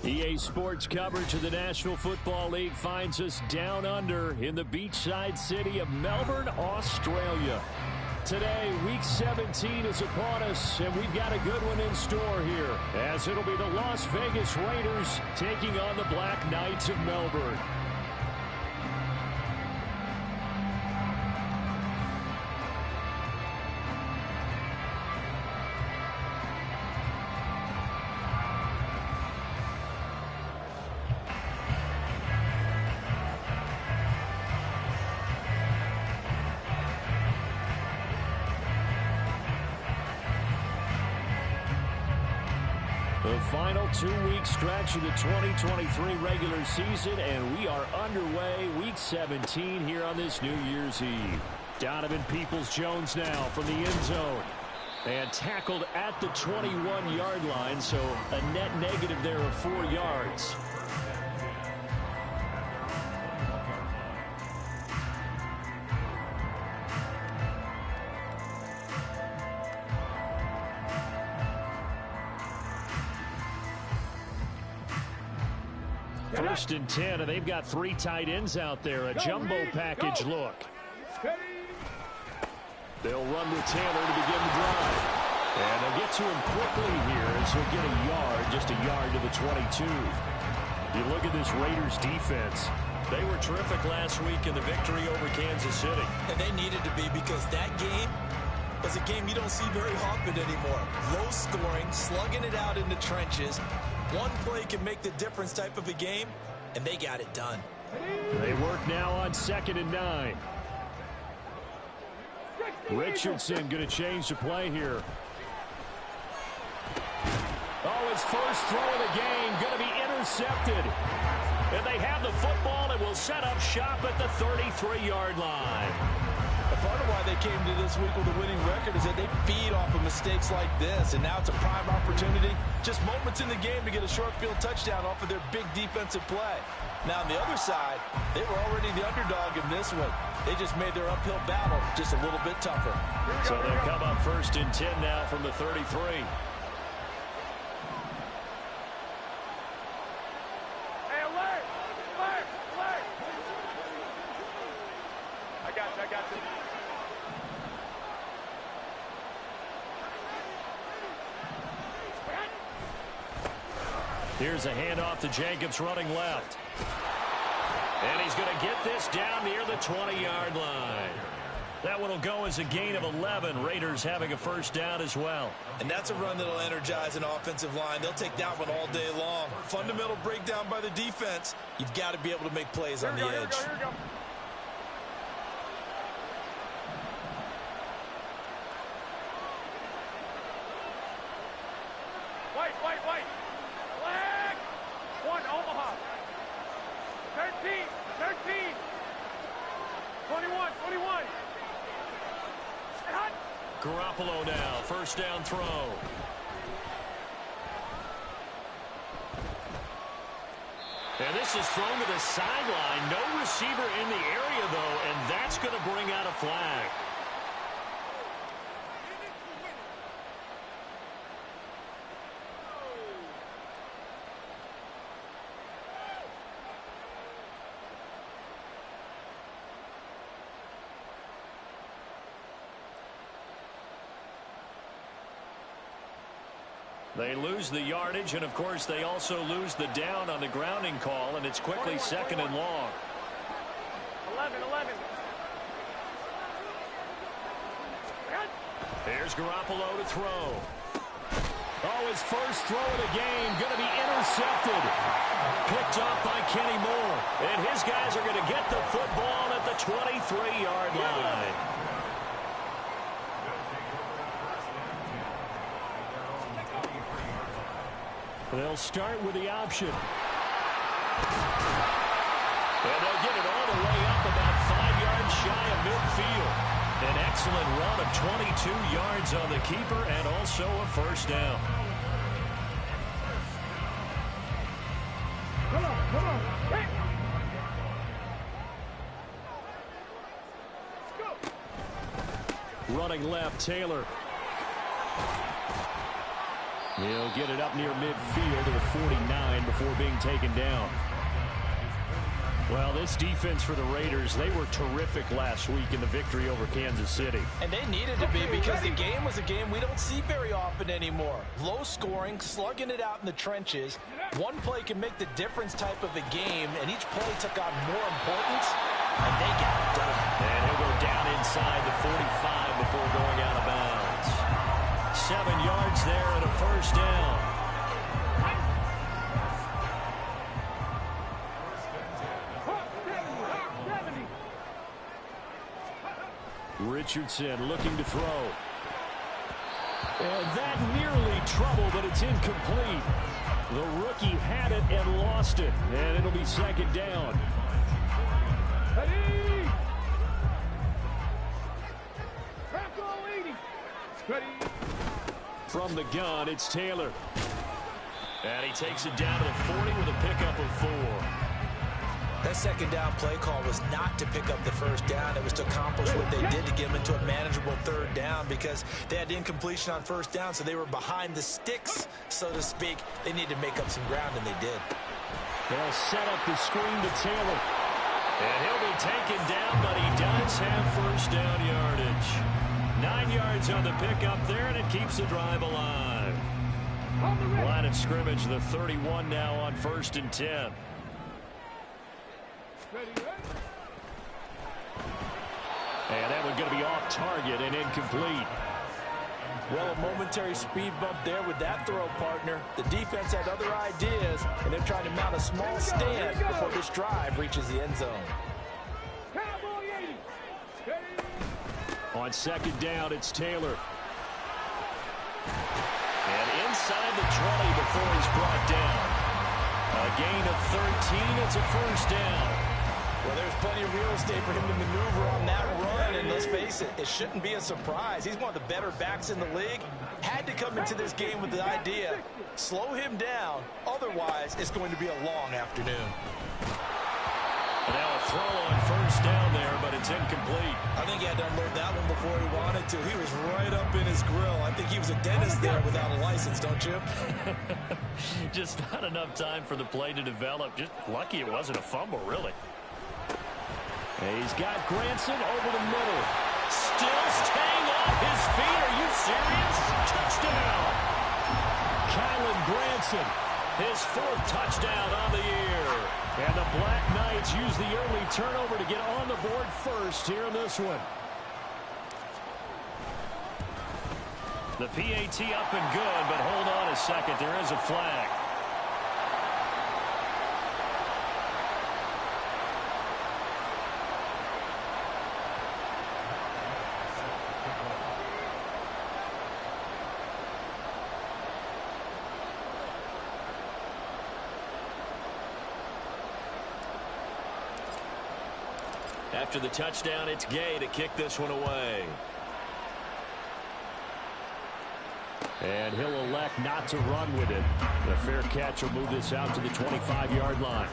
EA Sports coverage of the National Football League finds us down under in the beachside city of Melbourne, Australia. Today, Week 17 is upon us, and we've got a good one in store here, as it'll be the Las Vegas Raiders taking on the Black Knights of Melbourne. The final two-week stretch of the 2023 regular season, and we are underway Week 17 here on this New Year's Eve. Donovan Peoples-Jones now from the end zone. And tackled at the 21-yard line, so a net negative there of 4 yards. First and 10, and they've got 3 tight ends out there. A jumbo package look. They'll run with Taylor to begin the drive. And they'll get to him quickly here as he'll get a yard, just a yard to the 22. You look at this Raiders defense. They were terrific last week in the victory over Kansas City. And they needed to be, because that game was a game you don't see very often anymore. Low scoring, slugging it out in the trenches. One play can make the difference type of a game, and they got it done. They work now on 2nd and 9. Richardson going to change the play here. Oh, his first throw of the game going to be intercepted. And they have the football and will set up shop at the 33-yard line. Part of why they came to this week with a winning record is that they feed off of mistakes like this, and now it's a prime opportunity, just moments in the game, to get a short field touchdown off of their big defensive play. Now on the other side, they were already the underdog in this one. They just made their uphill battle just a little bit tougher. So they'll come up 1st and 10 now from the 33. Here's a handoff to Jacobs running left. And he's going to get this down near the 20-yard line. That one will go as a gain of 11. Raiders having a first down as well. And that's a run that will energize an offensive line. They'll take that one all day long. Fundamental breakdown by the defense. You've got to be able to make plays on the edge. Here we go. White. Flag. 1, Omaha. 13. 21. Garoppolo now, first down throw. And this is thrown to the sideline. No receiver in the area, though, and that's going to bring out a flag. They lose the yardage, and of course they also lose the down on the grounding call, and it's quickly 2nd and long. 11. Here's Garoppolo to throw. Oh, his first throw of the game going to be intercepted. Picked off by Kenny Moore. And his guys are going to get the football at the 23-yard line. They'll start with the option. And they'll get it all the way up about 5 yards shy of midfield. An excellent run of 22 yards on the keeper and also a first down. Come on. Hey. Let's go. Running left, Taylor. He'll get it up near midfield to the 49 before being taken down. Well, this defense for the Raiders, they were terrific last week in the victory over Kansas City. And they needed to be because the game was a game we don't see very often anymore. Low scoring, slugging it out in the trenches. One play can make the difference type of a game, and each play took on more importance, and they got it done. And he'll go down inside the 45 before going out of bounds. 7 yards there and a first down. Richardson looking to throw. And that nearly trouble, but it's incomplete. The rookie had it and lost it. And it'll be second down. Ready. Tackle 80. Ready. From the gun, it's Taylor. And he takes it down to the 40 with a pickup of 4. That second down play call was not to pick up the first down. It was to accomplish what they did to get them into a manageable third down because they had incompletion on first down, so they were behind the sticks, so to speak. They needed to make up some ground, and they did. They'll set up the screen to Taylor. And he'll be taken down, but he does have first down yardage. 9 yards on the pickup there, and it keeps the drive alive. Line of scrimmage, the 31 now on 1st and 10. And that one's going to be off target and incomplete. Well, a momentary speed bump there with that throw, partner. The defense had other ideas, and they're trying to mount a small stand before this drive reaches the end zone. On second down, it's Taylor. And inside the 20 before he's brought down. A gain of 13, it's a first down. Well, there's plenty of real estate for him to maneuver on that run, and let's face it, it shouldn't be a surprise. He's one of the better backs in the league. Had to come into this game with the idea, slow him down, otherwise it's going to be a long afternoon. And now a throw on first down there, but it's incomplete. I think he had to unload that one before he wanted to. He was right up in his grill. I think he was a dentist there without a license, don't you? Just not enough time for the play to develop. Just lucky it wasn't a fumble, really. He's got Granson over the middle. Still staying off his feet. Are you serious? Touchdown. Kylen Granson, his 4th touchdown on the year. And the Black Knights use the early turnover to get on the board first here in this one. The PAT up and good, but hold on a second. There is a flag. After the touchdown, it's Gay to kick this one away. And he'll elect not to run with it. The fair catch will move this out to the 25-yard line.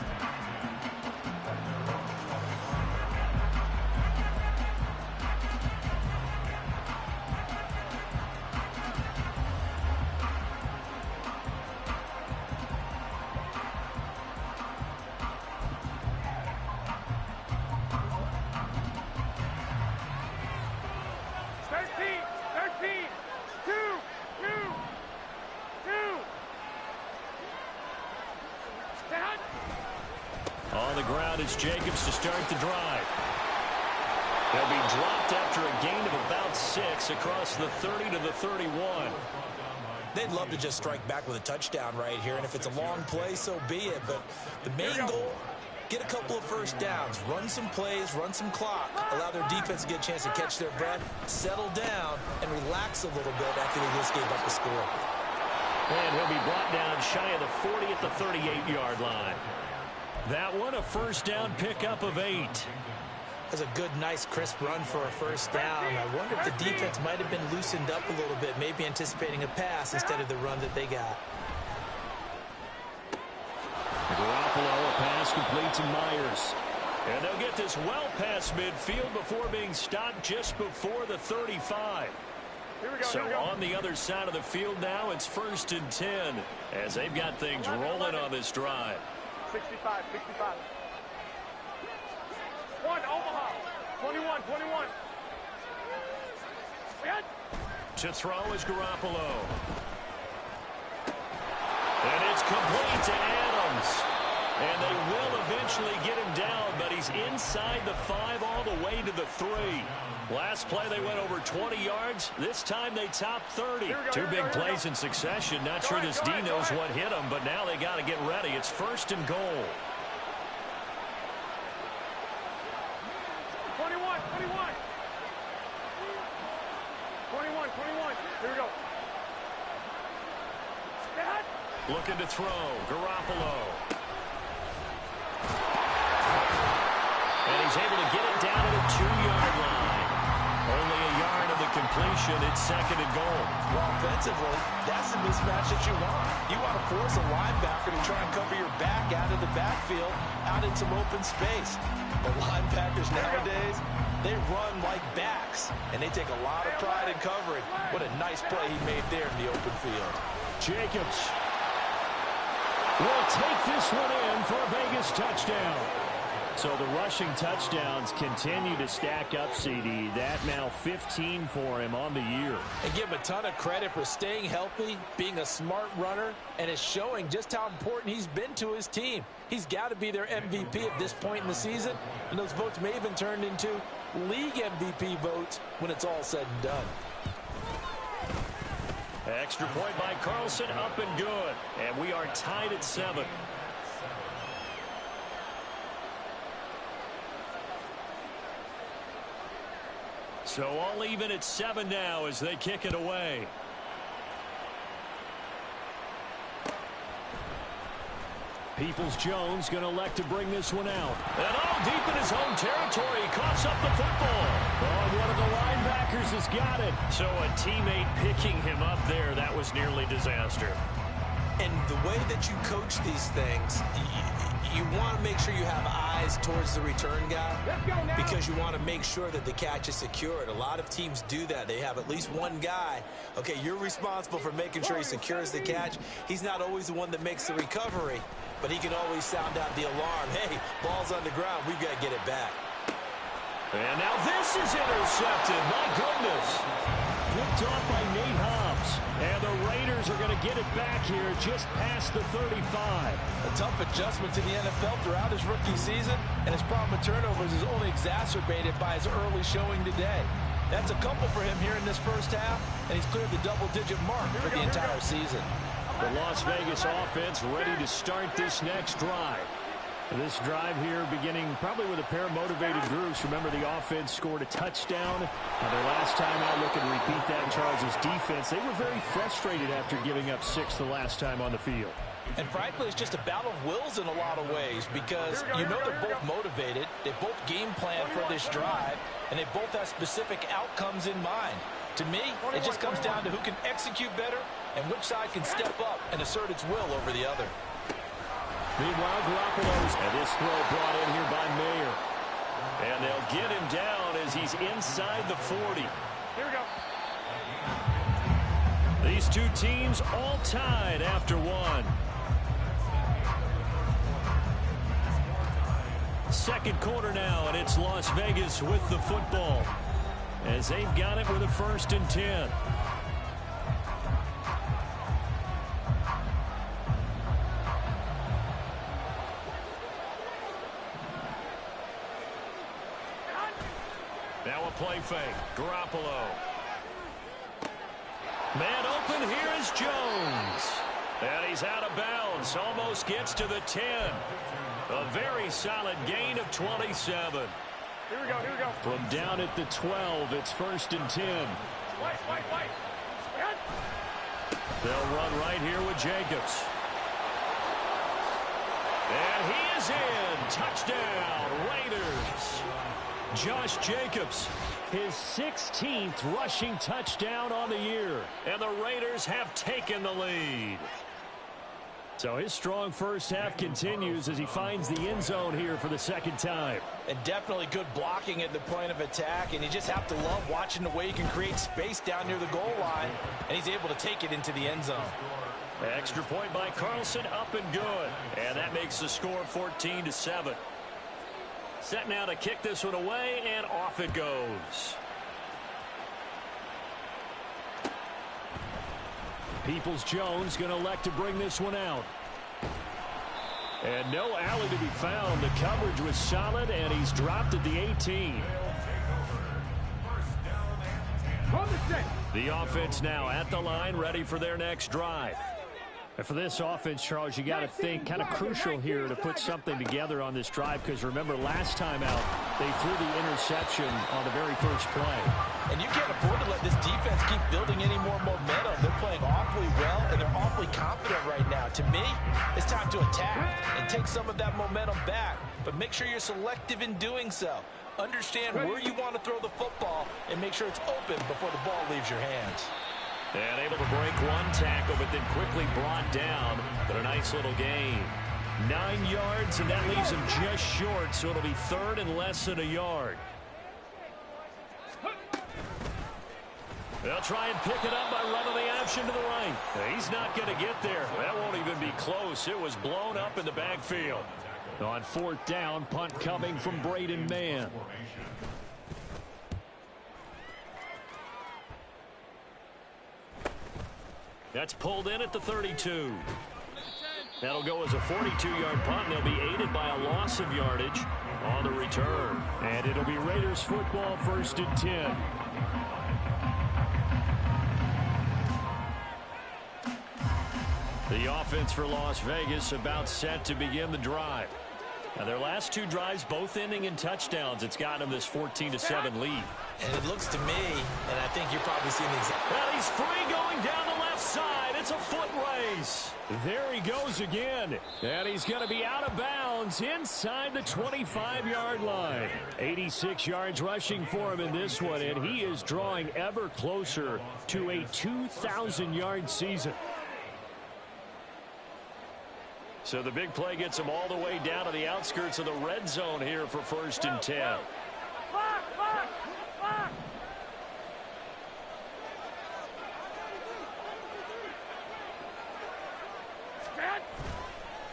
On the ground, it's Jacobs to start the drive. They'll be dropped after a gain of about 6 across the 30 to the 31. They'd love to just strike back with a touchdown right here, and if it's a long play, so be it. But the main goal, get a couple of first downs, run some plays, run some clock, allow their defense to get a chance to catch their breath, settle down, and relax a little bit after they just gave up the score. And he'll be brought down shy of the 40 at the 38-yard line. That one, a first down pickup of 8. That's a good, nice, crisp run for a first down. I wonder if the defense might have been loosened up a little bit, maybe anticipating a pass instead of the run that they got. Garoppolo, a pass complete to Myers. And they'll get this well past midfield before being stopped just before the 35. So on the other side of the field now, it's 1st and 10 as they've got things rolling on this drive. 65. 1, Omaha. 21. To throw is Garoppolo. And it's complete to Adams. And they will eventually get him down, but he's inside the 5 all the way to the 3. Last play they went over 20 yards. This time they topped 30. Two big plays in succession. Not sure this D knows what hit him, but now they got to get ready. It's 1st and goal. 21. Here we go. Looking to throw. Garoppolo. And he's able to get it down to the 2-yard line. Only a yard of the completion. It's 2nd and goal. Well, offensively, that's the mismatch that you want. You want to force a linebacker to try and cover your back out of the backfield, out in some open space. The linebackers nowadays, they run like backs, and they take a lot of pride in covering. What a nice play he made there in the open field. Jacobs will take this one in for a Vegas touchdown. So the rushing touchdowns continue to stack up, CD. That now 15 for him on the year. And give him a ton of credit for staying healthy, being a smart runner, and it's showing just how important he's been to his team. He's got to be their MVP at this point in the season, and those votes may even turn into league MVP votes when it's all said and done. Extra point by Carlson, up and good. And we are tied at 7. So all even at 7 now as they kick it away. Peoples-Jones going to elect to bring this one out. And all deep in his own territory. He coughs up the football. Oh, one of the linebackers has got it. So a teammate picking him up there. That was nearly disaster. And the way that you coach these things, you want to make sure you have eyes towards the return guy because you want to make sure that the catch is secured. A lot of teams do that. They have at least one guy. Okay, you're responsible for making sure he secures the catch. He's not always the one that makes the recovery, but he can always sound out the alarm. Hey, ball's on the ground. We've got to get it back. And now this is intercepted. My goodness. Picked off by Nate Hobbs. And the Raiders are going to get it back here just past the 35. A tough adjustment to the NFL throughout his rookie season, and his problem with turnovers is only exacerbated by his early showing today. That's a couple for him here in this first half, and he's cleared the double-digit mark for the entire season. The Las Vegas offense ready to start this next drive. This drive here beginning probably with a pair of motivated groups. Remember, the offense scored a touchdown. Their last time out, looking to repeat that in Charles' defense. They were very frustrated after giving up 6 the last time on the field. And frankly, it's just a battle of wills in a lot of ways because you know they're both motivated. They both game plan for this drive, and they both have specific outcomes in mind. To me, it just comes down to who can execute better and which side can step up and assert its will over the other. Meanwhile, Garoppolo's, and this throw brought in here by Mayer. And they'll get him down as he's inside the 40. Here we go. These two teams all tied after one. Second quarter now, and it's Las Vegas with the football as they've got it with a 1st and 10. Now a play fake. Garoppolo. Man open, here is Jones. And he's out of bounds. Almost gets to the 10. A very solid gain of 27. Here we go. From down at the 12, it's 1st and 10. White. They'll run right here with Jacobs. And he is in. Touchdown, Raiders. Josh Jacobs, his 16th rushing touchdown on the year. And the Raiders have taken the lead. So his strong first half continues as he finds the end zone here for the second time. And definitely good blocking at the point of attack, and you just have to love watching the way he can create space down near the goal line, and he's able to take it into the end zone. Extra point by Carlson, up and good. And that makes the score 14-7. Set now to kick this one away, and off it goes. Peoples-Jones going to elect to bring this one out. And no alley to be found. The coverage was solid, and he's dropped at the 18. The offense now at the line, ready for their next drive. And for this offense, Charles, you got to think kind of crucial here to put something together on this drive, because remember last time out they threw the interception on the very first play. And you can't afford to let this defense keep building any more momentum. They're playing awfully well, and they're awfully confident right now. To me, it's time to attack and take some of that momentum back, but make sure you're selective in doing so. Understand where you want to throw the football and make sure it's open before the ball leaves your hands. And able to break one tackle, but then quickly brought down. But a nice little gain. 9 yards, and that leaves him just short, so it'll be third and less than a yard. They'll try and pick it up by running the option to the right. He's not going to get there. That won't even be close. It was blown up in the backfield. On fourth down, punt coming from Braden Mann. That's pulled in at the 32. That'll go as a 42-yard punt, and they'll be aided by a loss of yardage on the return. And it'll be Raiders football, 1st and 10. The offense for Las Vegas about set to begin the drive. Now their last 2 drives both ending in touchdowns. It's gotten them this 14-7 lead. And it looks to me, and I think you're probably seeing the exact... Well, he's free going down the left side. It's a foot race. There he goes again. And he's going to be out of bounds inside the 25-yard line. 86 yards rushing for him in this one, and he is drawing ever closer to a 2,000-yard season. So the big play gets him all the way down to the outskirts of the red zone here for 1st and 10.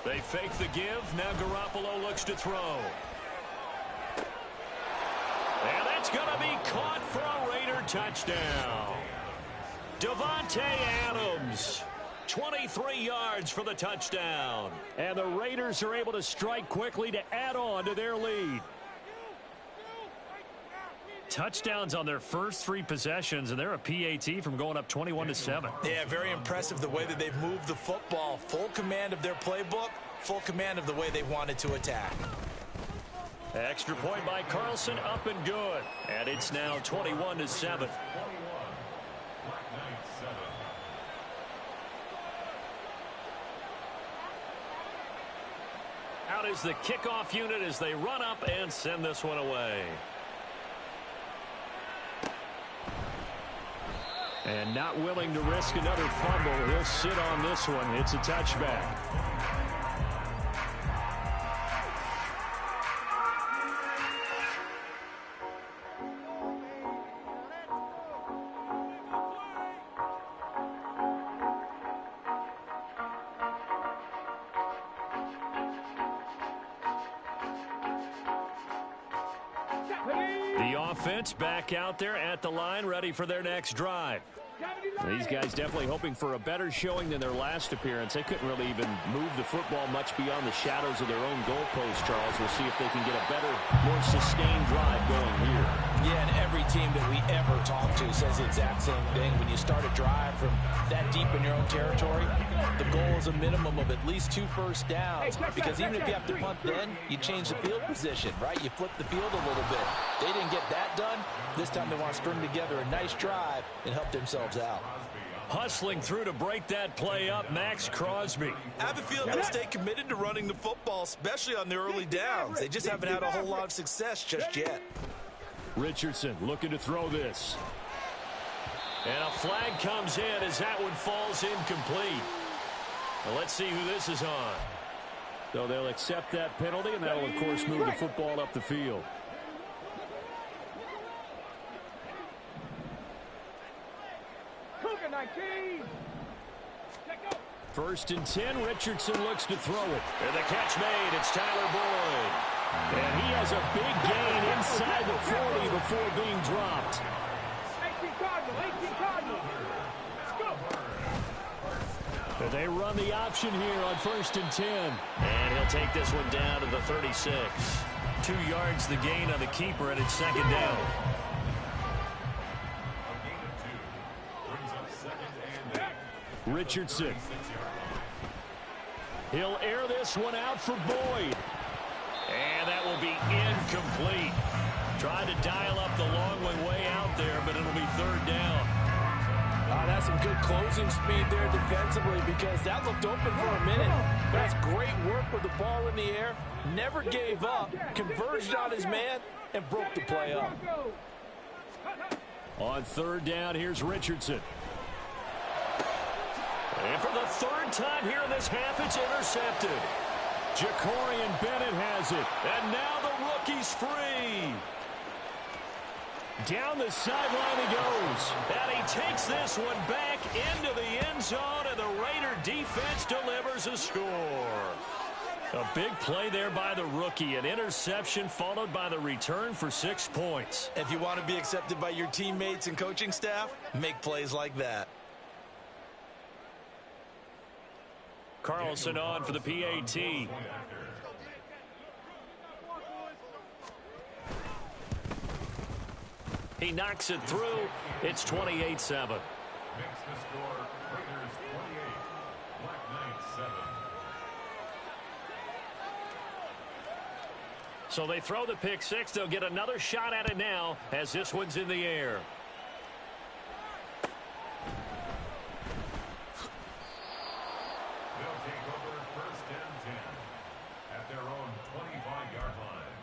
They fake the give. Now Garoppolo looks to throw. And that's going to be caught for a Raider touchdown. Davante Adams. 23 yards for the touchdown. And the Raiders are able to strike quickly to add on to their lead. Touchdowns on their first 3 possessions, and they're a PAT from going up 21-7. Yeah, very impressive the way that they've moved the football. Full command of their playbook, full command of the way they wanted to attack. Extra point by Carlson, up and good. And it's now 21-7. Out is the kickoff unit as they run up and send this one away. And not willing to risk another fumble. He'll sit on this one. It's a touchback. The offense back out there at the line, ready for their next drive. These guys definitely hoping for a better showing than their last appearance. They couldn't really even move the football much beyond the shadows of their own goalpost, Charles. We'll see if they can get a better, more sustained drive going here. Yeah, and every team that we ever talk to says the exact same thing. When you start a drive from that deep in your own territory, the goal is a minimum of at least 2 first downs, because even if you have to punt then, you change the field position, right? You flip the field a little bit. They didn't get that done. This time they want to string together a nice drive and help themselves out. Hustling through to break that play up, Max Crosby. I have a feeling they'll stay committed to running the football, especially on their early downs. They just haven't had a whole lot of success just yet. Richardson looking to throw this. And a flag comes in as that one falls incomplete. Well, let's see who this is on. So they'll accept that penalty, and that'll, of course, move the football up the field. Cougar 19. First and 10, Richardson looks to throw it. And the catch made, it's Tyler Boyd. And he has a big gain inside the 40 before being dropped. 18 Cardinal. Let's go. And they run the option here on first and 10. And he'll take this one down to the 36. 2 yards the gain on the keeper, and it's second down. Richardson. He'll air this one out for Boyd. And that will be incomplete. Tried to dial up the long way out there, but it'll be third down. That's some good closing speed there defensively because that looked open for a minute. That's great work with the ball in the air. Never gave up, converged on his man, and broke the play up. On third down, here's Richardson. And for the third time here in this half, it's intercepted. Jacorian Bennett has it. And now the rookie's free. Down the sideline he goes. And he takes this one back into the end zone, and the Raider defense delivers a score. A big play there by the rookie. An interception followed by the return for 6 points. If you want to be accepted by your teammates and coaching staff, make plays like that. Carlson on for the PAT. He knocks it through. It's 28-7. Makes the score Raiders 28, Black Knights 7. So they throw the pick six. They'll get another shot at it now as this one's in the air. They'll take over first and 10 at their own 25-yard line.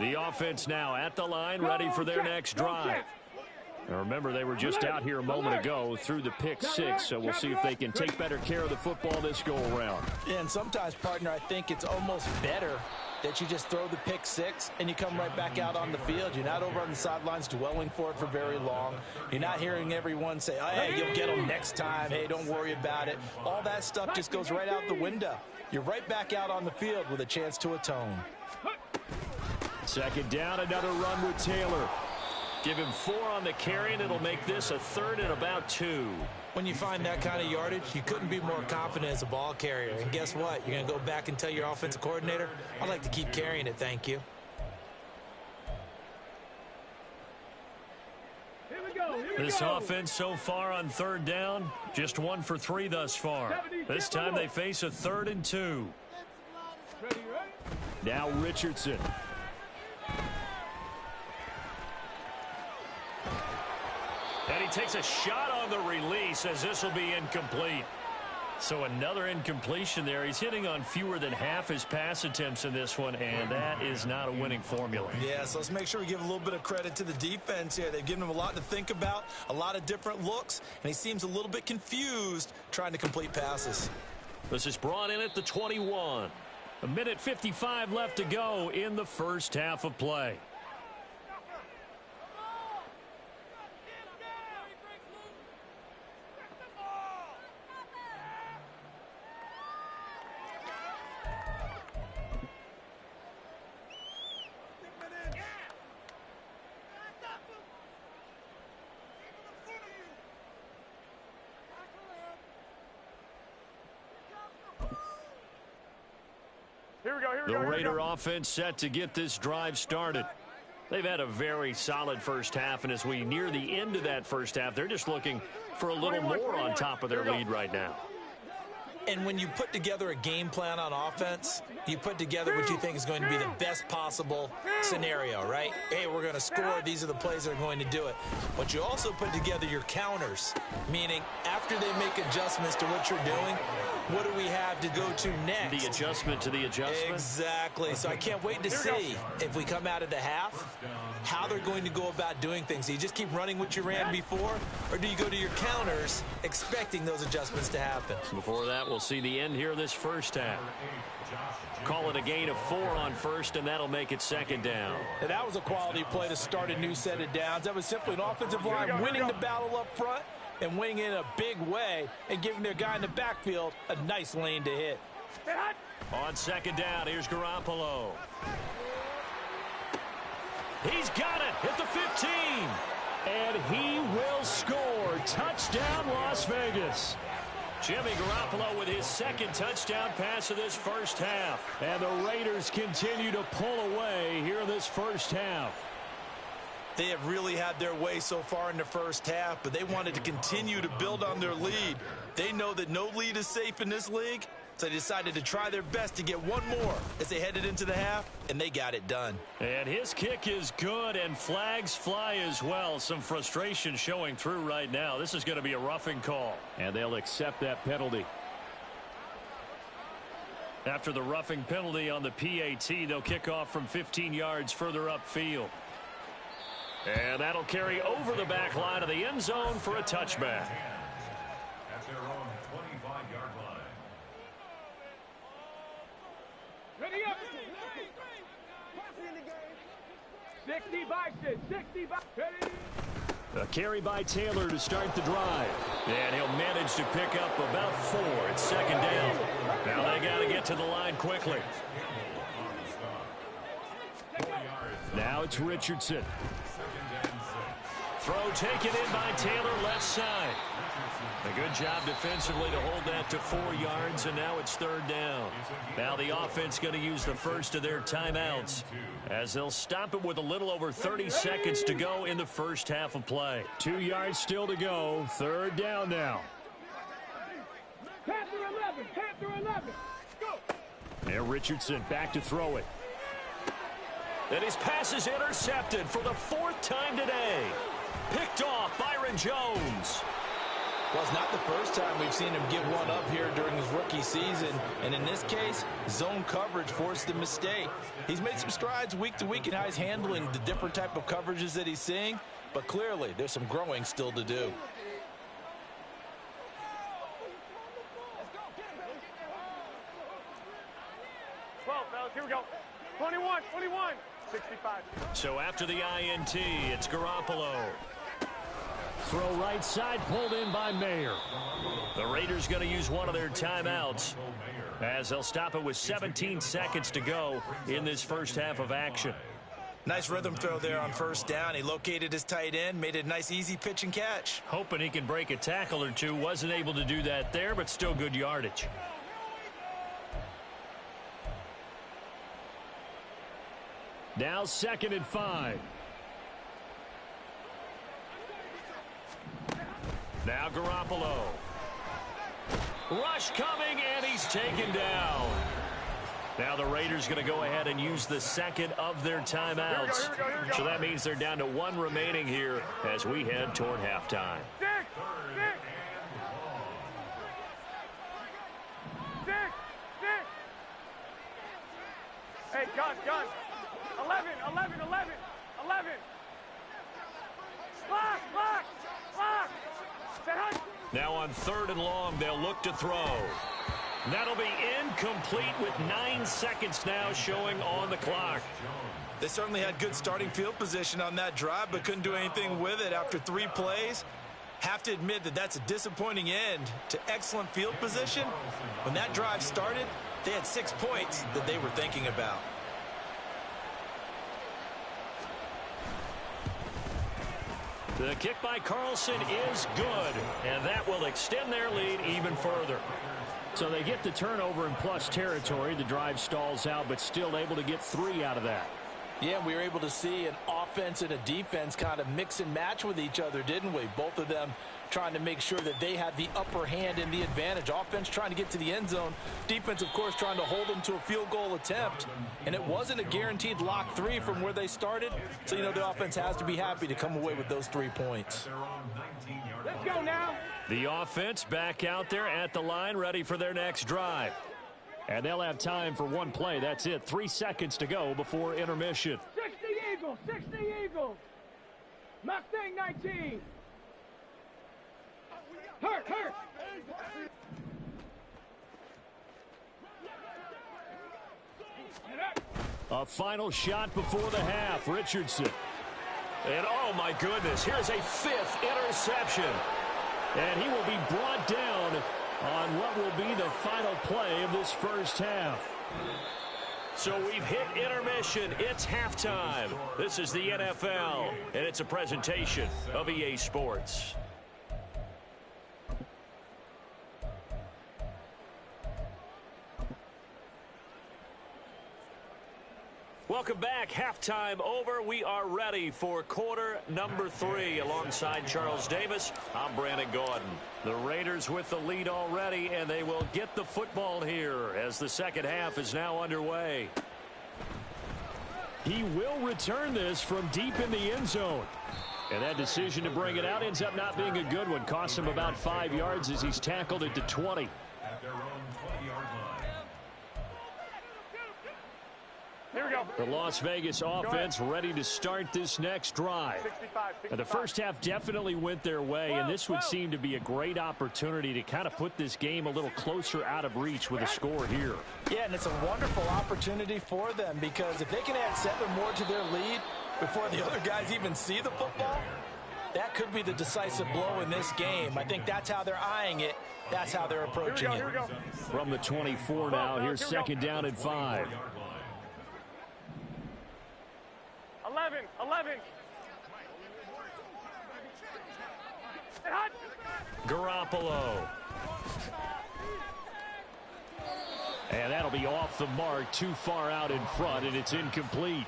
The offense now at the line, ready for their next drive. Now remember, they were just out here a moment ago through the pick six, so we'll see if they can take better care of the football this go-around. Yeah, and sometimes, partner, I think it's almost better that you just throw the pick six and you come right back out on the field. You're not over on the sidelines dwelling for it for very long. You're not hearing everyone say, oh, hey, you'll get them next time. Hey, don't worry about it. All that stuff just goes right out the window. You're right back out on the field with a chance to atone. Second down, another run with Taylor. Give him 4 on the carry, and it'll make this a third and about 2. When you find that kind of yardage, you couldn't be more confident as a ball carrier. And guess what? You're going to go back and tell your offensive coordinator, I'd like to keep carrying it, thank you. This offense so far on third down, just 1 for 3 thus far. This time they face a 3rd and 2. Now Richardson. And he takes a shot on the release as this will be incomplete. So another incompletion there. He's hitting on fewer than half his pass attempts in this one, and that is not a winning formula. Yeah, so let's make sure we give a little bit of credit to the defense here. They've given him a lot to think about, a lot of different looks, and he seems a little bit confused trying to complete passes. This is brought in at the 21. 1:55 left to go in the first half of play. The Raider offense set to get this drive started. They've had a very solid first half, and as we near the end of that first half, they're just looking for a little more on top of their lead right now. And when you put together a game plan on offense, you put together what you think is going to be the best possible scenario, right? Hey, we're going to score. These are the plays that are going to do it. But you also put together your counters, meaning after they make adjustments to what you're doing, what do we have to go to next? The adjustment to the adjustment? Exactly. So I can't wait to see if we come out of the half, how they're going to go about doing things. Do you just keep running what you ran before, or do you go to your counters expecting those adjustments to happen? Before that, we'll see the end here of this first half. Call it a gain of 4 on first, and that'll make it second down. And that was a quality play to start a new set of downs. That was simply an offensive line winning the battle up front and winning in a big way and giving their guy in the backfield a nice lane to hit. On second down, here's Garoppolo. He's got it at the 15. And he will score. Touchdown, Las Vegas. Jimmy Garoppolo with his second touchdown pass of this first half. And the Raiders continue to pull away here in this first half. They have really had their way so far in the first half, but they wanted to continue to build on their lead. They know that no lead is safe in this league, so they decided to try their best to get one more as they headed into the half, and they got it done. And his kick is good, and flags fly as well. Some frustration showing through right now. This is going to be a roughing call. And they'll accept that penalty. After the roughing penalty on the PAT, they'll kick off from 15 yards further upfield. And that'll carry over the back line of the end zone for a touchback. At their own 25-yard line. Ready up. 60 Bison. 60 Bison. Ready. A carry by Taylor to start the drive. And he'll manage to pick up about 4. It's second down. Now they got to get to the line quickly. Now it's Richardson. Throw taken in by Taylor, left side. A good job defensively to hold that to 4 yards, and now it's third down. Now the offense going to use the first of their timeouts as they'll stop it with a little over 30 seconds to go in the first half of play. 2 yards still to go. Third down now. Panther 11. Panther 11. Go. And Richardson back to throw it. And his pass is intercepted for the 4th time today. Picked off Byron Jones. Well, it's not the first time we've seen him give one up here during his rookie season. And in this case, zone coverage forced the mistake. He's made some strides week to week in how he's handling the different type of coverages that he's seeing. But clearly, there's some growing still to do. Here we go. 21. 65. So after the INT, it's Garoppolo. Throw right side, pulled in by Mayer. The Raiders going to use one of their timeouts as they'll stop it with 17 seconds to go in this first half of action. Nice rhythm throw there on first down. He located his tight end, made it a nice easy pitch and catch. Hoping he can break a tackle or two. Wasn't able to do that there, but still good yardage. Now 2nd and 5. Now Garoppolo. Rush coming, and he's taken down. Now the Raiders going to go ahead and use the second of their timeouts. Here we go. So that means they're down to 1 remaining here as we head toward halftime. 6. Hey, gun. 11. Block. Now on 3rd and long, they'll look to throw. That'll be incomplete with 9 seconds now showing on the clock. They certainly had good starting field position on that drive, but couldn't do anything with it after 3 plays. Have to admit that that's a disappointing end to excellent field position. When that drive started, they had 6 points that they were thinking about. The kick by Carlson is good, and that will extend their lead even further. So they get the turnover in plus territory. The drive stalls out, but still able to get 3 out of that. Yeah, we were able to see an offense and a defense kind of mix and match with each other, didn't we? Both of them trying to make sure that they had the upper hand and the advantage. Offense trying to get to the end zone. Defense, of course, trying to hold them to a field goal attempt. And it wasn't a guaranteed lock 3 from where they started. So, you know, the offense has to be happy to come away with those 3 points. Let's go now. The offense back out there at the line, ready for their next drive. And they'll have time for one play. That's it. 3 seconds to go before intermission. 60 Eagles, 60 Eagles. Mustang 19. Hurt. A final shot before the half. Richardson. And oh my goodness, here's a 5th interception. And he will be brought down on what will be the final play of this first half. So we've hit intermission. It's halftime. This is the NFL, and it's a presentation of EA Sports. Welcome back. Halftime over. We are ready for quarter number 3. Alongside Charles Davis, I'm Brandon Gordon. The Raiders with the lead already, and they will get the football here as the second half is now underway. He will return this from deep in the end zone. And that decision to bring it out ends up not being a good one. Costs him about 5 yards as he's tackled it to 20. At their own 20-yard line. Here we go. The Las Vegas offense ready to start this next drive. 65. And the first half definitely went their way, and this would seem to be a great opportunity to kind of put this game a little closer out of reach with a score here. Yeah, and it's a wonderful opportunity for them because if they can add 7 more to their lead before the other guys even see the football, that could be the decisive blow in this game. I think that's how they're eyeing it. That's how they're approaching it. Here we go. From the 24 now, here's second down and 5. 11. Garoppolo. And that'll be off the mark, too far out in front, and it's incomplete.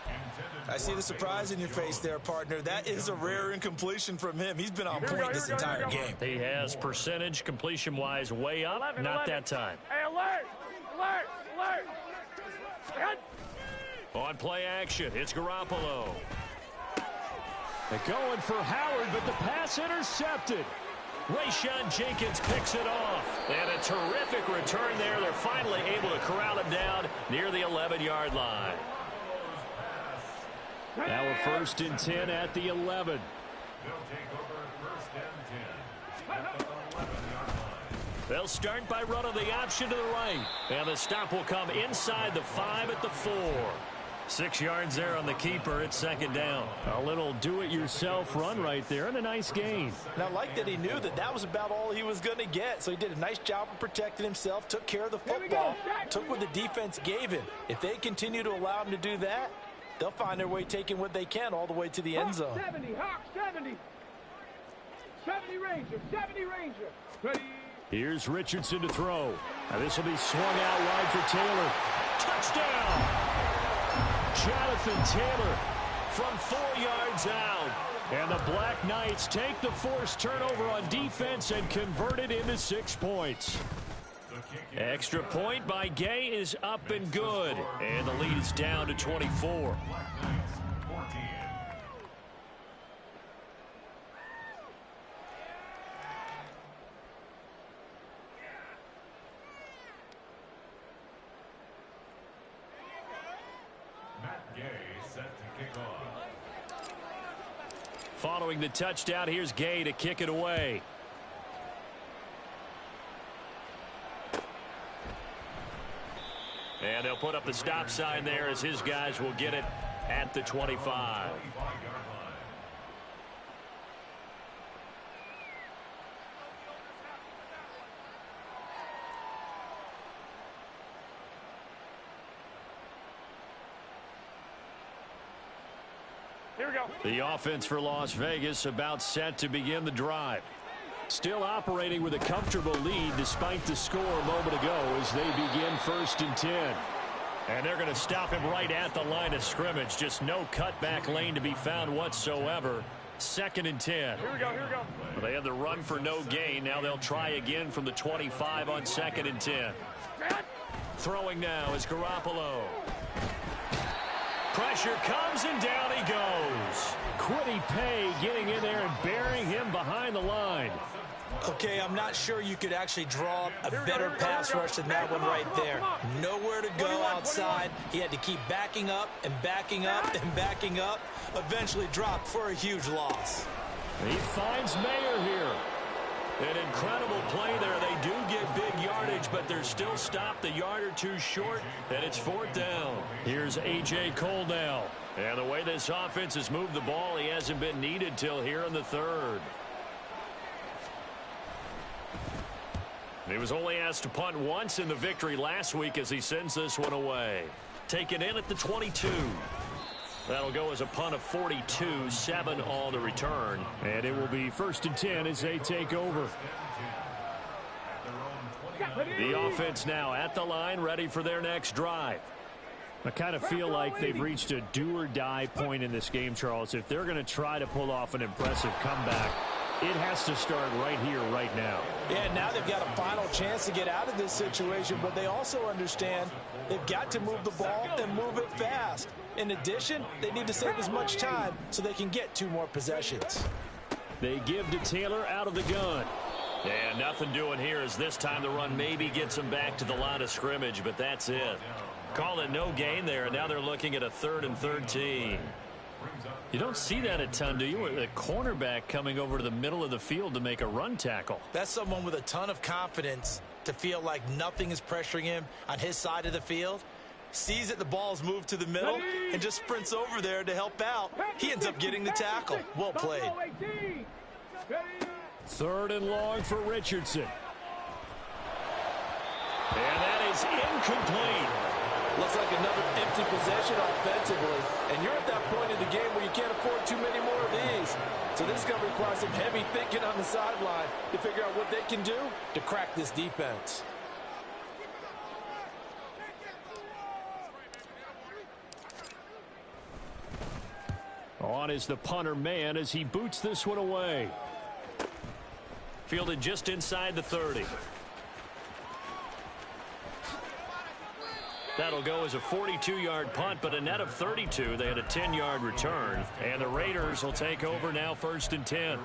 I see the surprise in your face there, partner. That is a rare incompletion from him. He's been on point this entire game. He has percentage completion-wise way up. 11. Not that time. Hey, alert! On play action, it's Garoppolo. They're going for Howard, but the pass intercepted. Rayshawn Jenkins picks it off. And a terrific return there. They're finally able to corral him down near the 11-yard line. Now a 1st and 10 at the 11. They'll take over 1st and 10 at the 11-yard line. They'll start by running the option to the right. And the stop will come inside the 5 at the 4. 6 yards there on the keeper. It's second down. A little do-it-yourself run right there and a nice gain. And I like that he knew that that was about all he was going to get. So he did a nice job of protecting himself, took care of the football, took what the defense gave him. If they continue to allow him to do that, they'll find their way taking what they can all the way to the end zone. 70, Hawk 70. 70 Ranger. Ready. Here's Richardson to throw. Now this will be swung out wide for Taylor. Touchdown! Jonathan Taylor from 4 yards out. And the Black Knights take the forced turnover on defense and convert it into 6 points. Extra point by Gay is up and good. And the lead is down to 24. Black Knights, 14. Matt Gay set to kick off. Following the touchdown, here's Gay to kick it away. And they'll put up the stop sign there as his guys will get it at the 25. 25-yard line. Here we go. The offense for Las Vegas about set to begin the drive. Still operating with a comfortable lead despite the score a moment ago as they begin 1st and 10. And they're going to stop him right at the line of scrimmage. Just no cutback lane to be found whatsoever. 2nd and 10. Here we go. They had the run for no gain. Now they'll try again from the 25 on 2nd and 10. Throwing now is Garoppolo. Pressure comes and down he goes. Kwity Paye getting in there and burying him behind the line. Okay, I'm not sure you could actually draw a better pass rush than that one right there. Nowhere to go outside. He had to keep backing up and backing up and backing up. Eventually dropped for a huge loss. He finds Mayer here. An incredible play there. They do get big yardage, but they're still stopped a yard or two short, and it's 4th down. Here's A.J. Cole now. And the way this offense has moved the ball, he hasn't been needed till here in the 3rd. He was only asked to punt once in the victory last week as he sends this one away. Taken in at the 22. That'll go as a punt of 42, 7 on the return. And it will be 1st and 10 as they take over. The offense now at the line, ready for their next drive. I kind of feel like they've reached a do-or-die point in this game, Charles. If they're going to try to pull off an impressive comeback, it has to start right here, right now. Yeah, now they've got a final chance to get out of this situation, but they also understand they've got to move the ball and move it fast. In addition, they need to save as much time so they can get 2 more possessions. They give to Taylor out of the gun. And nothing doing here as this time the run maybe gets them back to the line of scrimmage, but that's it. Call it no gain there, and now they're looking at a 3rd and 13. You don't see that a ton, do you? A cornerback coming over to the middle of the field to make a run tackle. That's someone with a ton of confidence to feel like nothing is pressuring him on his side of the field. Sees that the ball's moved to the middle and just sprints over there to help out. He ends up getting the tackle. Well played. 3rd and long for Richardson. And that is incomplete. Looks like another empty possession offensively. And you're at that point in the game where you can't afford too many more of these. So this is going to require some heavy thinking on the sideline to figure out what they can do to crack this defense. On is the punter man as he boots this one away. Fielded just inside the 30. That'll go as a 42-yard punt, but a net of 32. They had a 10-yard return. And the Raiders will take over now 1st and 10.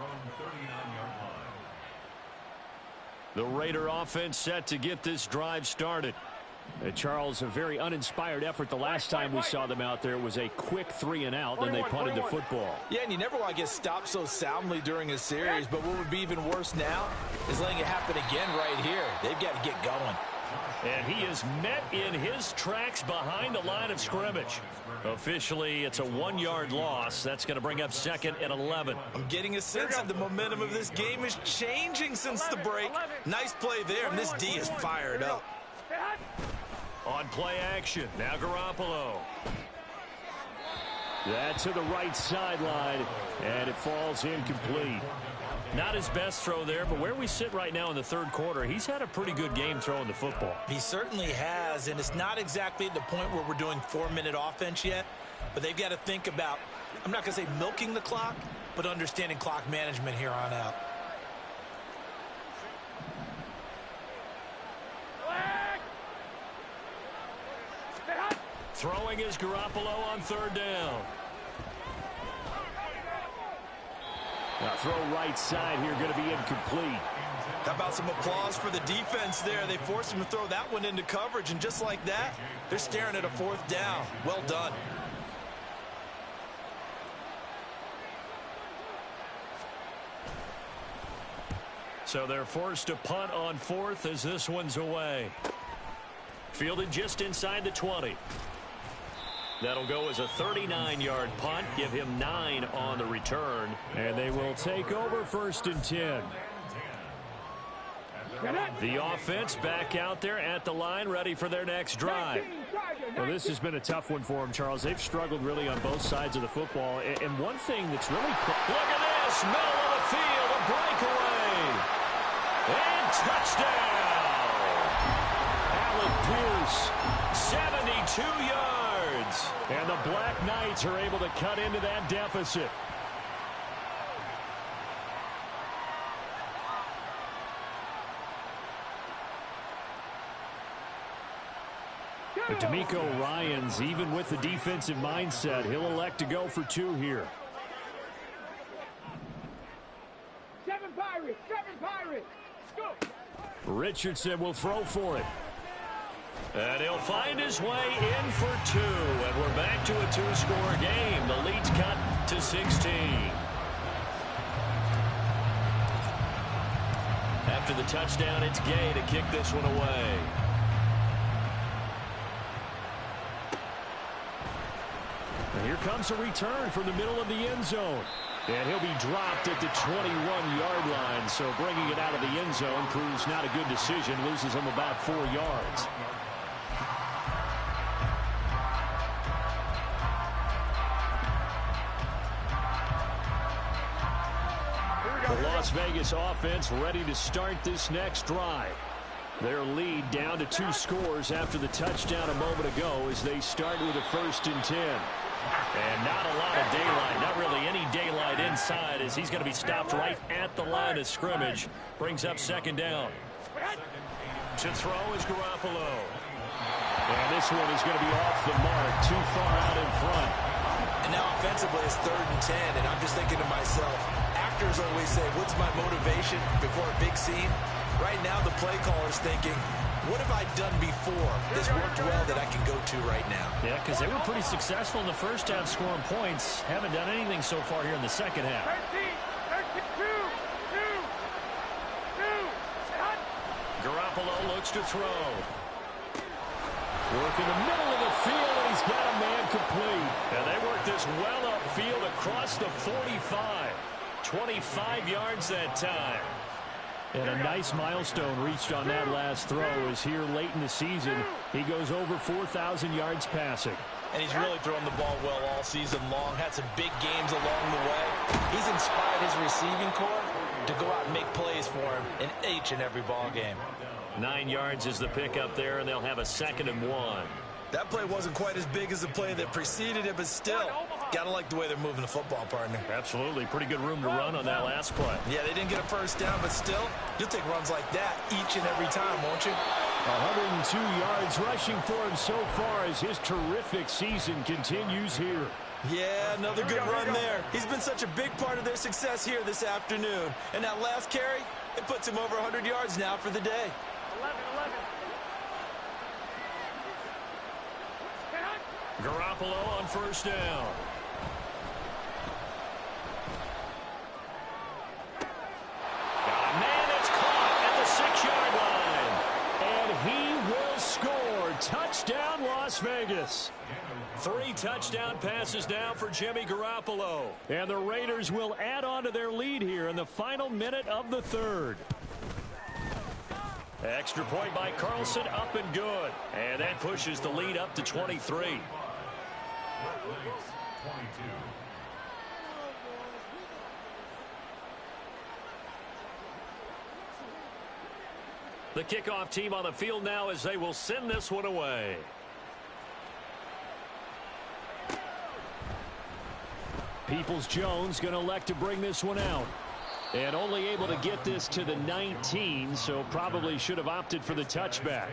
The Raider offense set to get this drive started. Charles, a very uninspired effort the last time we saw them out there. It was a quick 3 and out, then they punted the football. Yeah, and you never want to get stopped so soundly during a series, but what would be even worse now is letting it happen again right here. They've got to get going. And he is met in his tracks behind the line of scrimmage. Officially, it's a 1-yard loss. That's going to bring up 2nd and 11. I'm getting a sense that the momentum of this game is changing since the break. Nice play there, and this D is fired up. On play action, now Garoppolo. That's to the right sideline, and it falls incomplete. Not his best throw there, but where we sit right now in the 3rd quarter, he's had a pretty good game throwing the football. He certainly has, and it's not exactly at the point where we're doing 4-minute offense yet, but they've got to think about, I'm not going to say milking the clock, but understanding clock management here on out. Throwing is Garoppolo on 3rd down. Now throw right side here, going to be incomplete. How about some applause for the defense there? They forced him to throw that one into coverage, and just like that, they're staring at a 4th down. Well done. So they're forced to punt on 4th as this one's away. Fielded just inside the 20. That'll go as a 39-yard punt. Give him 9 on the return. And they will take over 1st and 10. The offense back out there at the line, ready for their next drive. Well, this has been a tough one for them, Charles. They've struggled really on both sides of the football. And one thing that's really... Look at this, middle of the field, a breakaway. And touchdown. Alec Pierce 72 yards. And the Black Knights are able to cut into that deficit. But D'Amico Ryans, even with the defensive mindset, he'll elect to go for 2 here. 7 Pirates, go! Richardson will throw for it. And he'll find his way in for 2. And we're back to a 2-score game. The lead's cut to 16. After the touchdown, it's Gay to kick this one away. And here comes a return from the middle of the end zone. And he'll be dropped at the 21-yard line. So bringing it out of the end zone proves not a good decision. Loses him about 4 yards. The Las Vegas offense ready to start this next drive. Their lead down to 2 scores after the touchdown a moment ago as they start with a 1st and 10. And not a lot of daylight, not really any daylight inside as he's going to be stopped right at the line of scrimmage. Brings up 2nd down. To throw is Garoppolo. And this one is going to be off the mark, too far out in front. And now offensively it's 3rd and 10, and I'm just thinking to myself, actors always say, what's my motivation before a big scene? Right now the play caller's thinking, what have I done before this worked well that I can go to right now? Yeah, because they were pretty successful in the first half scoring points. Haven't done anything so far here in the second half. 13, 2. Garoppolo looks to throw. Work in the middle of the field, and he's got a man complete. And they work this well upfield across the 45. 25 yards that time. And a nice milestone reached on that last throw as here late in the season, he goes over 4,000 yards passing. And he's really thrown the ball well all season long. Had some big games along the way. He's inspired his receiving corps to go out and make plays for him in each and every ball game. 9 yards is the pickup there, and they'll have a 2nd and 1. That play wasn't quite as big as the play that preceded it, but still, gotta like the way they're moving the football, partner. Absolutely. Pretty good room to run on that last play. Yeah, they didn't get a 1st down, but still, you'll take runs like that each and every time, won't you? 102 yards rushing for him so far as his terrific season continues here. Yeah, another good run there. He's been such a big part of their success here this afternoon. And that last carry, it puts him over 100 yards now for the day. 11. Garoppolo on 1st down. Got a man that's caught at the 6-yard line. And he will score. Touchdown, Las Vegas. 3 touchdown passes now for Jimmy Garoppolo. And the Raiders will add on to their lead here in the final minute of the 3rd. Extra point by Carlson, up and good. And that pushes the lead up to 23. The kickoff team on the field now as they will send this one away. Peoples-Jones going to elect to bring this one out. And only able to get this to the 19, so probably should have opted for the touchback.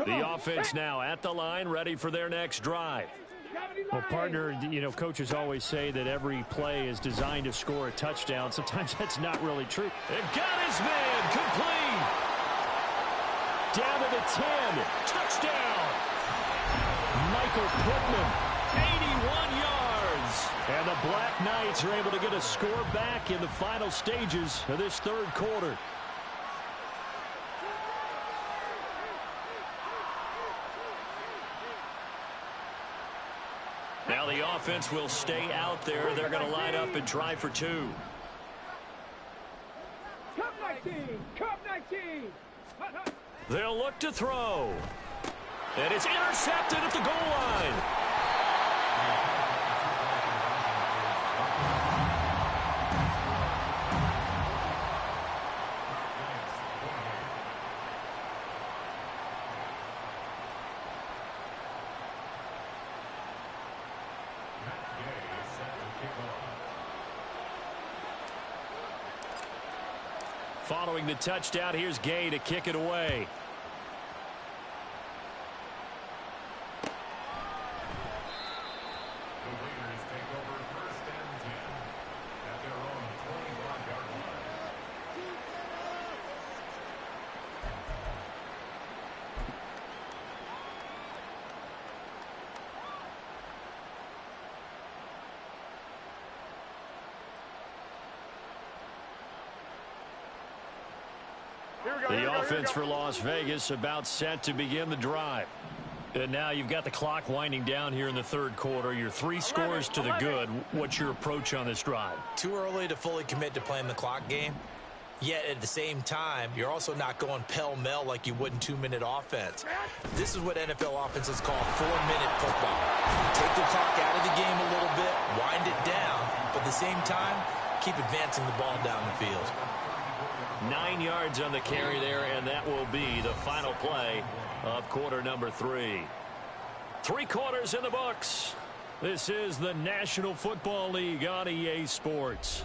The offense now at the line, ready for their next drive. Well, partner, coaches always say that every play is designed to score a touchdown. Sometimes that's not really true. They've got his man complete. Down to the 10. Touchdown. Michael Pittman. 81 yards. And the Black Knights are able to get a score back in the final stages of this 3rd quarter. Now the offense will stay out there. They're going to line up and try for 2. Cup 19. They'll look to throw. And it's intercepted at the goal line. Following the touchdown, here's Gay to kick it away. The Raiders take over 1st and 10 at their own 21-yard line. The offense for Las Vegas about set to begin the drive. And now you've got the clock winding down here in the third quarter. Your 3 scores to the good. What's your approach on this drive? Too early to fully commit to playing the clock game. Yet at the same time, you're also not going pell-mell like you would in 2-minute offense. This is what NFL offenses call 4-minute football. Take the clock out of the game a little bit, wind it down, but at the same time, keep advancing the ball down the field. 9 yards on the carry there, and that will be the final play of quarter number 3. 3 quarters in the books. This is the National Football League on EA Sports.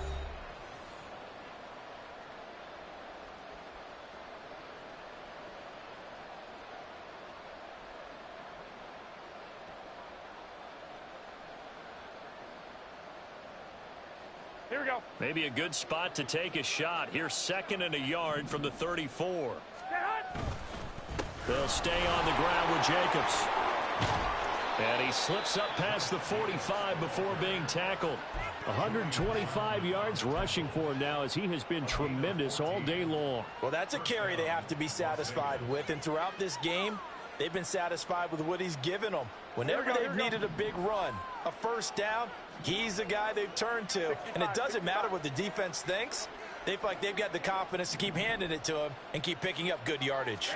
Here we go. Maybe a good spot to take a shot. Here's 2nd and a yard from the 34. They'll stay on the ground with Jacobs. And he slips up past the 45 before being tackled. 125 yards rushing for him now as he has been tremendous all day long. Well, that's a carry they have to be satisfied with, and throughout this game, they've been satisfied with what he's given them. Whenever they've needed a big run, a first down, he's the guy they've turned to. And it doesn't matter what the defense thinks. They feel like they've got the confidence to keep handing it to him and keep picking up good yardage.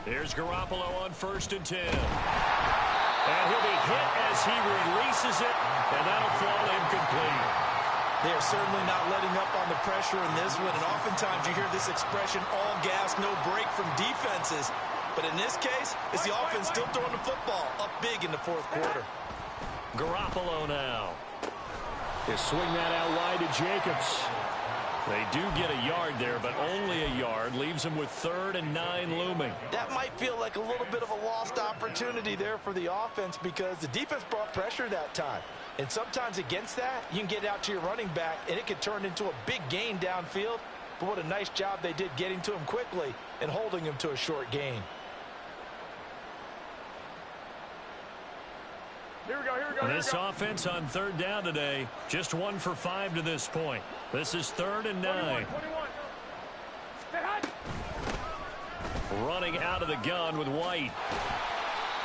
There's Garoppolo on 1st and 10. And he'll be hit as he releases it, and that'll fall incomplete. They are certainly not letting up on the pressure in this one, and oftentimes you hear this expression, all gas, no break from defenses. But in this case, it's the offense still throwing the football up big in the 4th quarter. Garoppolo now. They swing that out wide to Jacobs. They do get a yard there, but only a yard. Leaves them with 3rd and 9 looming. That might feel like a little bit of a lost opportunity there for the offense because the defense brought pressure that time. And sometimes against that, you can get out to your running back, and it can turn into a big gain downfield. But what a nice job they did getting to him quickly and holding him to a short gain. Here we go, here we go. This offense on 3rd down today, just 1 for 5 to this point. This is 3rd and 9. 21. Running out of the gun with White.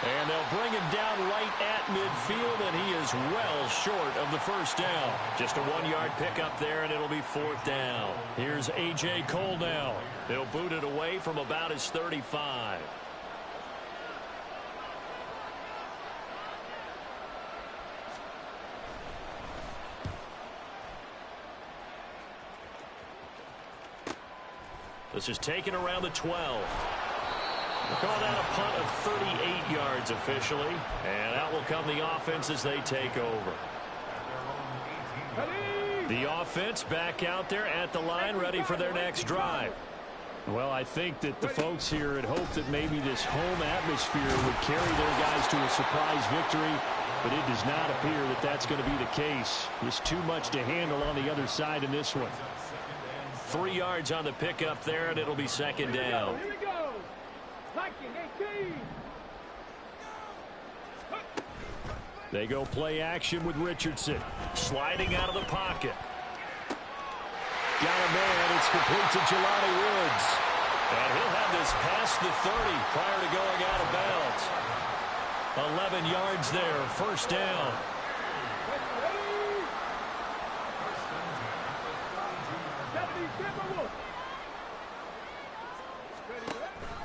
And they'll bring him down right at midfield, and he is well short of the first down. Just a 1-yard pickup there, and it'll be 4th down. Here's A.J. Cole now. They'll boot it away from about his 35. This is taken around the 12. We're calling that a punt of 38 yards officially. And out will come the offense as they take over. The offense back out there at the line, ready for their next drive. Well, I think that the folks here had hoped that maybe this home atmosphere would carry their guys to a surprise victory, but it does not appear that that's going to be the case. There's too much to handle on the other side in this one. 3 yards on the pickup there, and it'll be 2nd down. Here we go. Liking 18. They go play action with Richardson. Sliding out of the pocket. Got a man. It's complete to Jelani Woods. And he'll have this past the 30 prior to going out of bounds. 11 yards there. 1st down.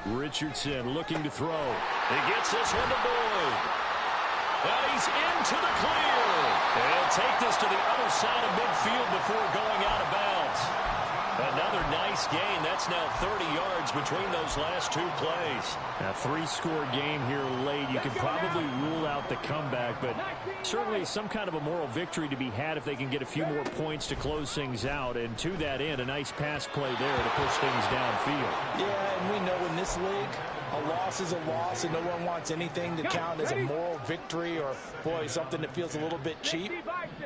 Richardson looking to throw. He gets this one to Boyd. And he's into the clear. And he'll take this to the other side of midfield before going out of bounds. Another nice gain. That's now 30 yards between those last two plays. A three-score game here late. You can probably rule out the comeback, but certainly some kind of a moral victory to be had if they can get a few more points to close things out. And to that end, a nice pass play there to push things downfield. Yeah, and we know in this league, a loss is a loss, and no one wants anything to count as a moral victory or, boy, something that feels a little bit cheap.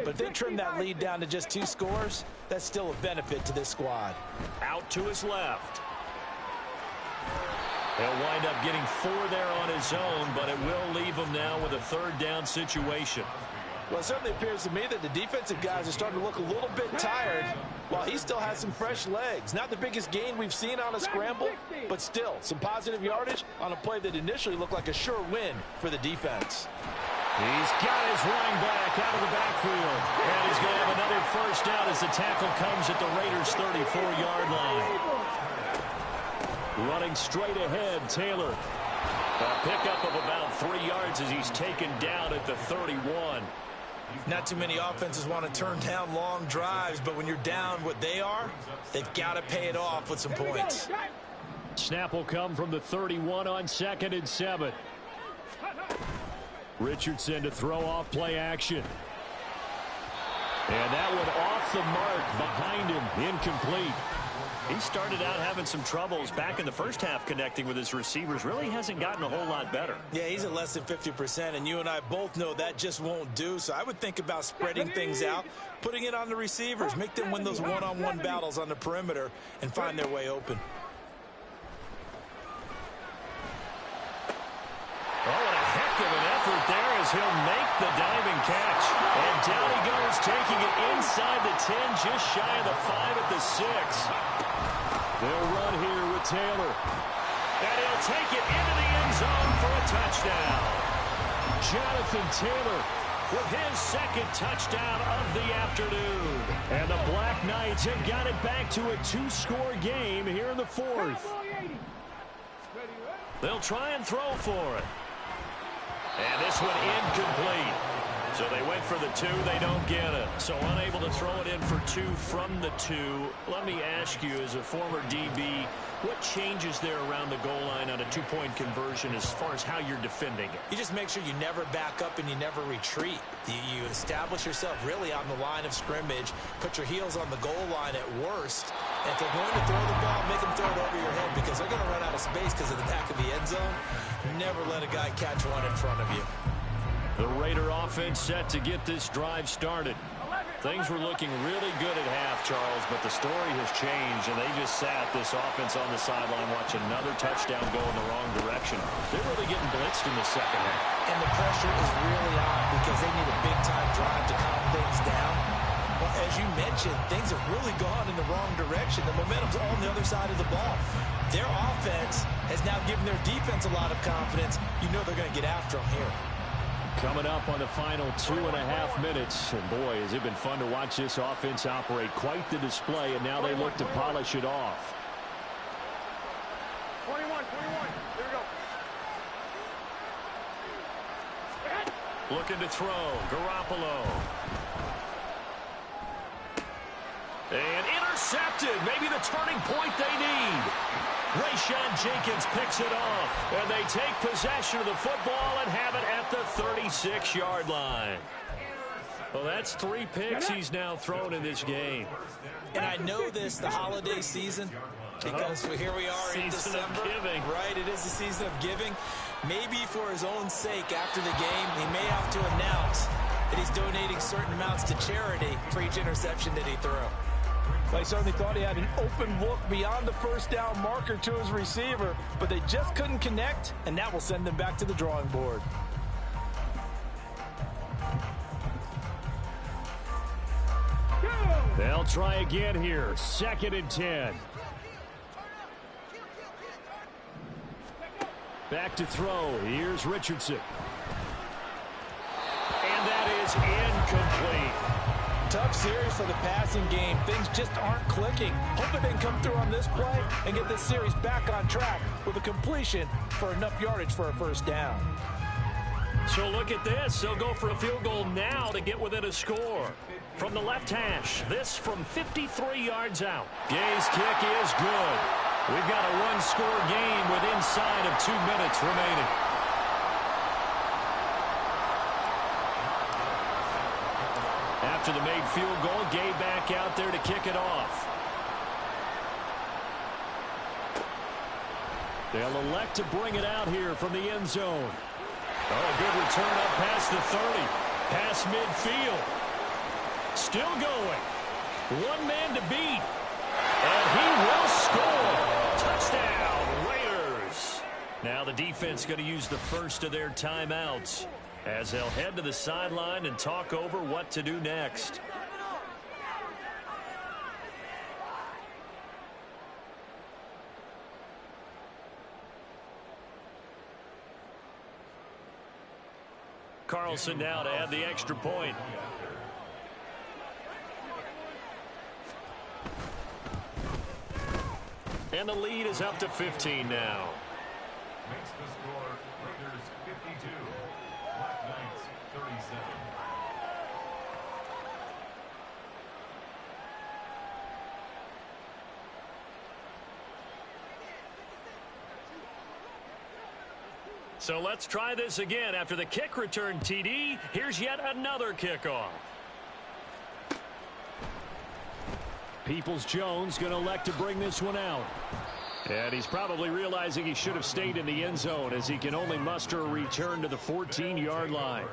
But if they trim that lead down to just 2 scores, that's still a benefit to this squad. Out to his left. He'll wind up getting 4 there on his own, but it will leave him now with a third down situation. Well, it certainly appears to me that the defensive guys are starting to look a little bit tired while he still has some fresh legs. Not the biggest gain we've seen on a scramble, but still some positive yardage on a play that initially looked like a sure win for the defense. He's got his running back out of the backfield. And he's going to have another first down as the tackle comes at the Raiders' 34-yard line. Running straight ahead, Taylor. A pickup of about 3 yards as he's taken down at the 31. Not too many offenses want to turn down long drives, but when you're down what they are, they've got to pay it off with some points. Snap will come from the 31 on 2nd and 7. Richardson to throw off play action. And that one off the mark behind him, incomplete. He started out having some troubles back in the first half connecting with his receivers. Really hasn't gotten a whole lot better. Yeah, he's at less than 50%, and you and I both know that just won't do. So I would think about spreading things out, putting it on the receivers, make them win those one-on-one battles on the perimeter and find their way open. Oh, and a heck of an effort there as he'll make the diving catch. And down he goes, taking it inside the 10, just shy of the 5 at the 6. They'll run here with Taylor. And he'll take it into the end zone for a touchdown. Jonathan Taylor with his second touchdown of the afternoon. And the Black Knights have got it back to a 2-score game here in the 4th. They'll try and throw for it. And this one incomplete. So they went for the 2, they don't get it. So unable to throw it in for 2 from the 2. Let me ask you, as a former DB, what changes there around the goal line on a 2-point conversion as far as how you're defending it? You just make sure you never back up and you never retreat. You establish yourself really on the line of scrimmage, put your heels on the goal line at worst. And if they're going to throw the ball, make them throw it over your head because they're going to run out of space because of the back of the end zone. Never let a guy catch one in front of you. The Raider offense set to get this drive started. Things were looking really good at half, Charles, but the story has changed, and they just sat this offense on the sideline watching another touchdown go in the wrong direction. They're really getting blitzed in the second half. And the pressure is really on because they need a big-time drive to calm things down. Well, as you mentioned, things have really gone in the wrong direction. The momentum's on the other side of the ball. Their offense has now given their defense a lot of confidence. You know they're going to get after them here. Coming up on the final 2.5 minutes. And boy, has it been fun to watch this offense operate. Quite the display, and now they look to polish it off. 21. Here we go. Looking to throw. Garoppolo. And intercepted. Maybe the turning point they need. Rayshon Jenkins picks it off. And they take possession of the football and have it at the 36-yard line. Well, that's 3 picks he's now thrown in this game. And I know this, the holiday season, because here we are in December. Season of giving. Right, it is the season of giving. Maybe for his own sake after the game, he may have to announce that he's donating certain amounts to charity for each interception that he threw. They certainly thought he had an open look beyond the first down marker to his receiver, but they just couldn't connect, and that will send them back to the drawing board. They'll try again here. 2nd and 10. Back to throw. Here's Richardson. And that is incomplete. Tough series for the passing game. Things just aren't clicking. Hoping they can come through on this play and get this series back on track with a completion for enough yardage for a first down. So look at this. They'll go for a field goal now to get within a score. From the left hash, this from 53 yards out. Gay's kick is good. We've got a one-score game with inside of 2 minutes remaining. After the made field goal, Gay back out there to kick it off. They'll elect to bring it out here from the end zone. Oh, good return up past the 30. Past midfield. Still going. One man to beat. And he will score. Touchdown, Raiders. Now the defense going to use the first of their timeouts as they'll head to the sideline and talk over what to do next. Carlson now to add the extra point. And the lead is up to 15 now. Makes the score Raiders 52, Black Knights 37. So let's try this again. After the kick return TD, here's yet another kickoff. Peoples-Jones going to elect to bring this one out. And he's probably realizing he should have stayed in the end zone as he can only muster a return to the 14-yard line.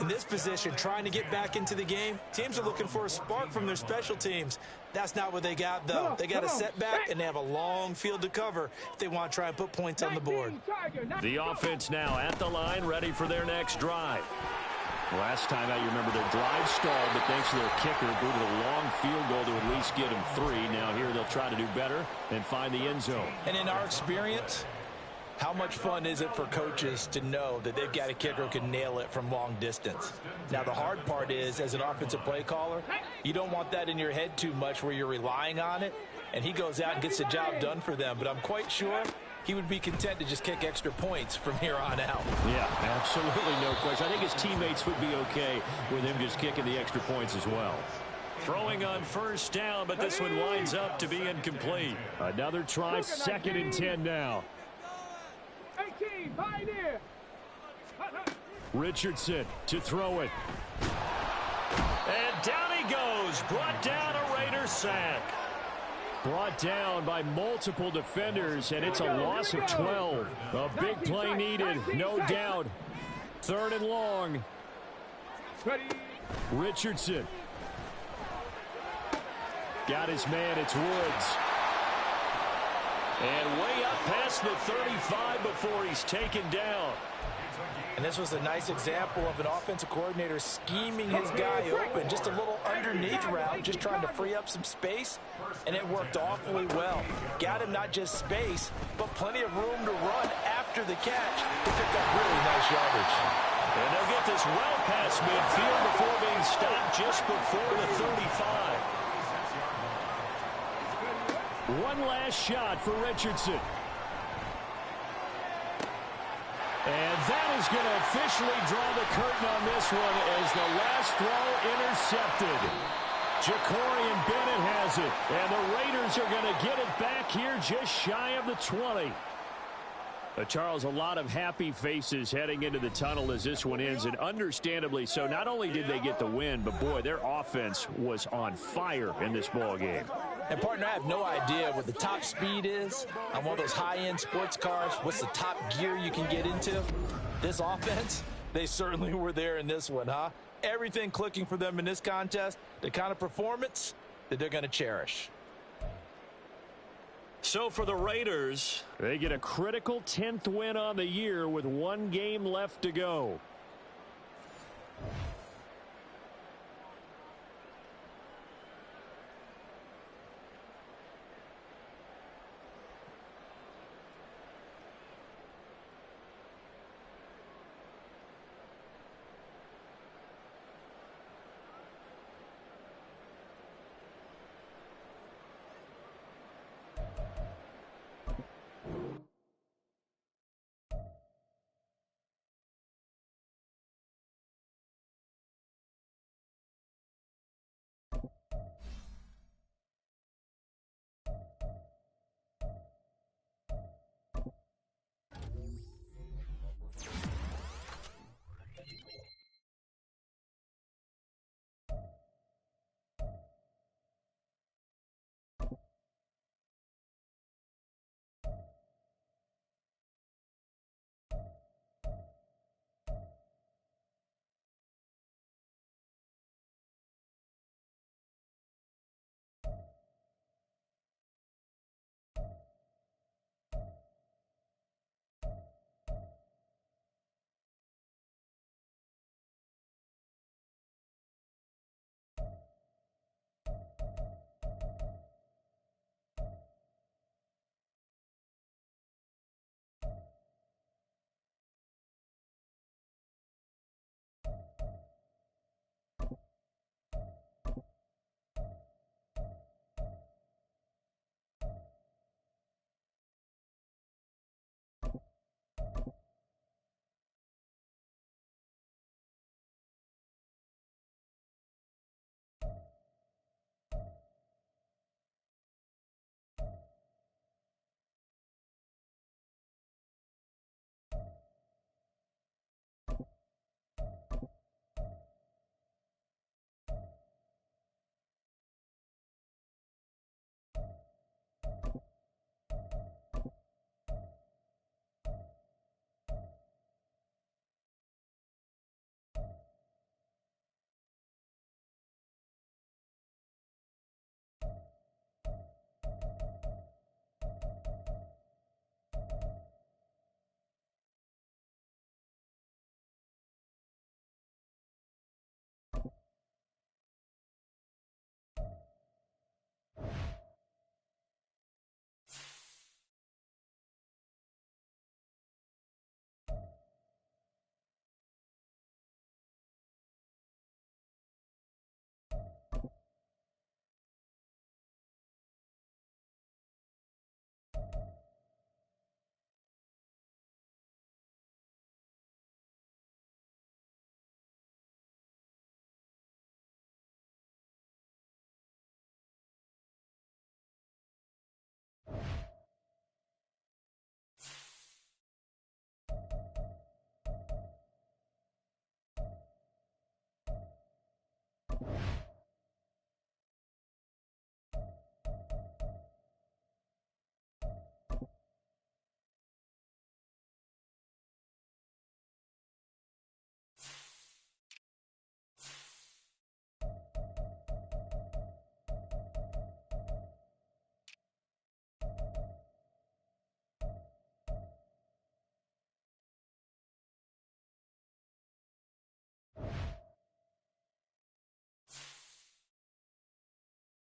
In this position, trying to get back into the game, teams are looking for a spark from their special teams. That's not what they got, though. They got a setback, and they have a long field to cover if they want to try and put points on the board. The offense now at the line, ready for their next drive. Last time out, you remember their drive stalled, but thanks to their kicker, booted a long field goal to at least get them 3. Now here they'll try to do better and find the end zone. And in our experience, how much fun is it for coaches to know that they've got a kicker who can nail it from long distance? Now, the hard part is, as an offensive play caller, you don't want that in your head too much where you're relying on it, and he goes out and gets the job done for them. But I'm quite sure he would be content to just kick extra points from here on out. Yeah, absolutely no question. I think his teammates would be okay with him just kicking the extra points as well. Throwing on first down, but this one winds up to be incomplete. Another try, 2nd and 10 now. 18, Pioneer. Richardson to throw it. And down he goes. Brought down, a Raider sack. Brought down by multiple defenders, and it's a loss of 12. A big play needed, no doubt. 3rd and long. Richardson. Got his man, it's Woods. And way up past the 35 before he's taken down. And this was a nice example of an offensive coordinator scheming his guy open. Just a little underneath route, just trying to free up some space, and it worked awfully well. Got him not just space, but plenty of room to run after the catch to pick up really nice yardage. And they'll get this well past midfield before being stopped just before the 35. One last shot for Richardson. And that is going to officially draw the curtain on this one as the last throw intercepted. Jacorian Bennett has it. And the Raiders are going to get it back here just shy of the 20. Charles, a lot of happy faces heading into the tunnel as this one ends, and understandably so. Not only did they get the win, but boy, their offense was on fire in this ball game. And partner, I have no idea what the top speed is on one of those high-end sports cars. What's the top gear you can get into? This offense, they certainly were there in this one, huh? Everything clicking for them in this contest, the kind of performance that they're going to cherish. So for the Raiders, they get a critical 10th win on the year with 1 game left to go.